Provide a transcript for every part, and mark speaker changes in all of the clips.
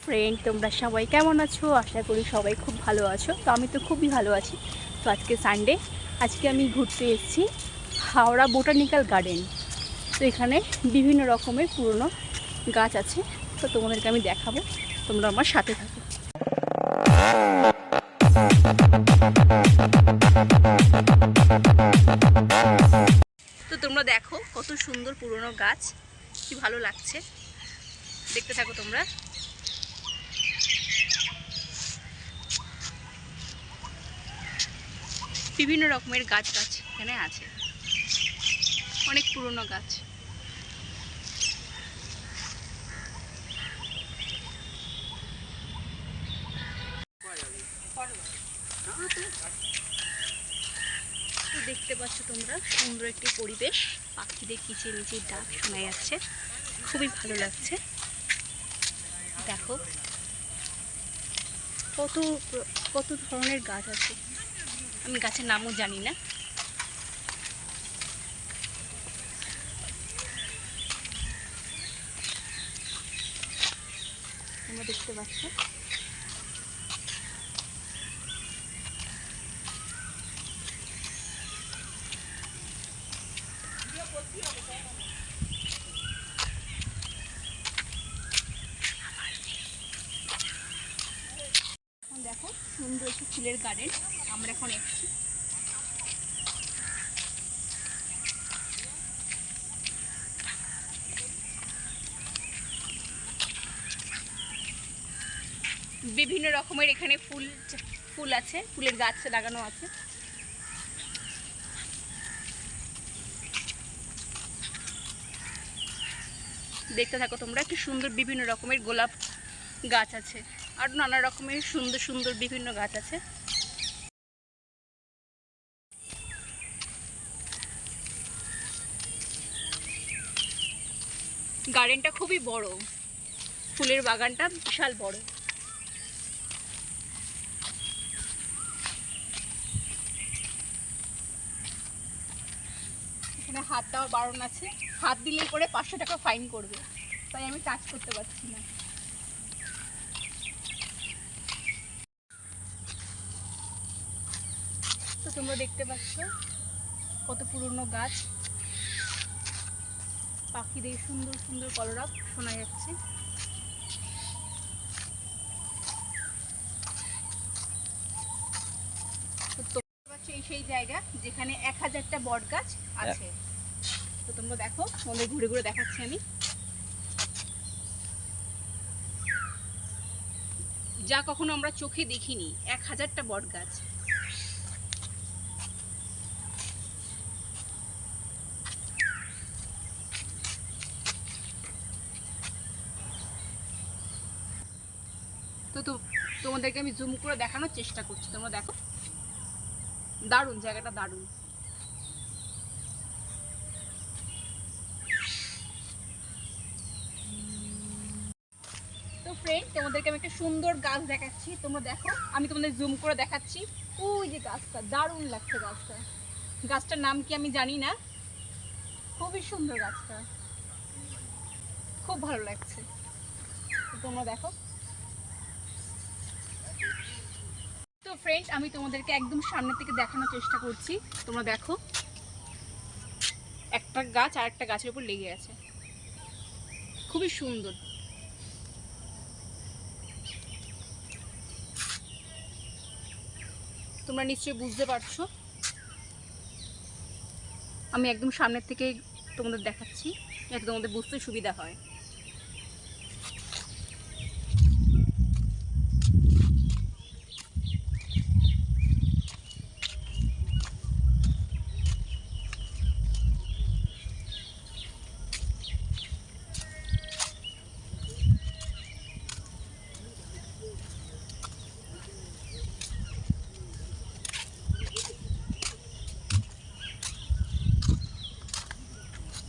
Speaker 1: Friend, তোমরা সবাই কেমন আছো? আশা করি সবাই খুব ভালো আছো। তো আমি তো খুবই ভালো আছি। তো আজকে সানডে, আজকে আমি ঘুরতে এসেছি হাওড়া বোটানিক্যাল গার্ডেন। তো এখানে বিভিন্ন রকমের পুরনো গাছ আছে, তো তোমাদেরকে আমি দেখাবো, তোমরা আমার সাথে থাকো। তো তোমরা দেখো কত সুন্দর পুরনো গাছ, কি ভালো লাগছে, দেখতে থাকো তোমরা। বিভিন্ন রকমের গাছ এখানে আছে, অনেক পুরনো গাছ। তো দেখতে পাচ্ছ তোমরা সুন্দর একটি পরিবেশ, পাখিদের কিচিরমিচির ডাক শোনা যাচ্ছে, খুবই ভালো লাগছে। দেখো কত কত ধরনের গাছ আছে, আমি গাছের নামও জানি না। তোমরা দেখতে পাচ্ছ দেখো সুন্দর একটি ফুলের গার্ডেন। আমরা এখন এসেছি, বিভিন্ন রকমের এখানে ফুল আছে, ফুলের গাছ লাগানো আছে। দেখতে থাকো তোমরা, কি সুন্দর বিভিন্ন রকমের গোলাপ গাছ আছে, আর নানা রকমের সুন্দর সুন্দর বিভিন্ন গাছ আছে। গার্ডেনটা খুবই বড়, ফুলের বাগানটা বিশাল বড়। এখানে হাত দেওয়া বারণ আছে, হাত দিলে করে 500 টাকা ফাইন করবে, তাই আমি টাচ করতে পারছি না। তো তোমরা দেখতে পাচ্ছ কত পুরনো গাছ, পাখিদের সুন্দর সুন্দর কলরব শোনা যাচ্ছে। এই সেই জায়গা যেখানে 1000টা বট গাছ আছে। তো তোমরা দেখো, তোমাদের ঘুরে ঘুরে দেখাচ্ছি আমি। যা কখনো আমরা চোখে দেখিনি, 1000টা বট গাছ। তো তোমাদেরকে আমি জুম করে দেখানোর চেষ্টা করছি, তোমরা দেখো। দারুণ জায়গাটা, দারুণ। তো ফ্রেন্ড, তোমাদেরকে আমি একটা সুন্দর গাছ দেখাচ্ছি, তোমরা দেখো। আমি তোমাদের জুম করে দেখাচ্ছি। ওই যে গাছটা, দারুণ লাগছে গাছটা। গাছটার নাম কি আমি জানি না, খুবই সুন্দর গাছটা, খুব ভালো লাগছে। তোমরা দেখো। তো ফ্রেন্ড, আমি তোমাদেরকে একদম সামনে থেকে দেখানোর চেষ্টা করছি, তোমরা দেখো। একটা গাছ আর একটা গাছের উপর লেগে আছে, খুবই সুন্দর। তোমরা নিশ্চয়ই বুঝতে পারছো, আমি একদম সামনের থেকে তোমাদের দেখাচ্ছি যাতে তোমাদের বুঝতে সুবিধা হয়।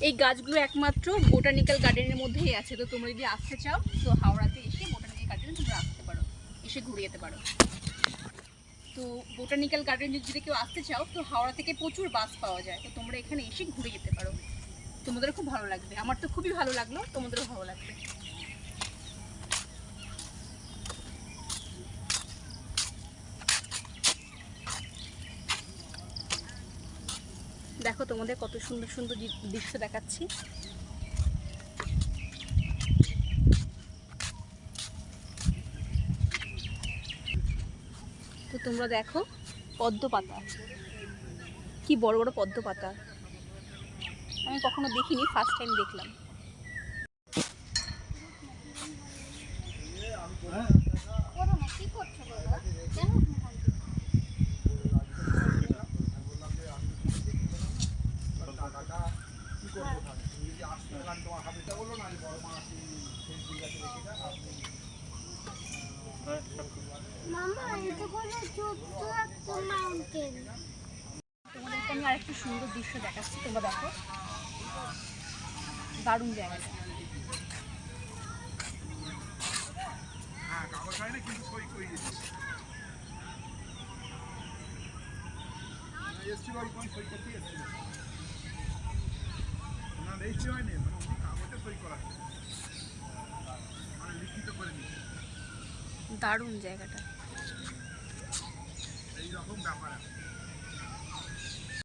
Speaker 1: এই গাছগুলো একমাত্র বোটানিক্যাল গার্ডেনের মধ্যেই আছে। তো তোমরা যদি আসতে চাও, তো হাওড়াতে এসে বোটানিক্যাল গার্ডেনে তোমরা আসতে পারো, এসে ঘুরে যেতে পারো। তো বোটানিক্যাল গার্ডেন যদি কেউ আসতে চাও, তো হাওড়া থেকে প্রচুর বাস পাওয়া যায়, তো তোমরা এখানে এসে ঘুরে যেতে পারো। তোমাদেরও খুব ভালো লাগবে, আমার তো খুবই ভালো লাগলো, তোমাদেরও ভালো লাগবে। দেখো তোমাদের কত সুন্দর সুন্দর দৃশ্য দেখাচ্ছি। তো তোমরা দেখো পদ্ম পাতা, কি বড় বড় পদ্ম পাতা, আমি কখনো দেখিনি, ফার্স্ট টাইম দেখলাম। তোমাদেরকে আমি আরেকটু সুন্দর দৃশ্য দেখাচ্ছি, তোমরা দেখো, দারুণ জায়গাটা। দারুণ জায়গাটা।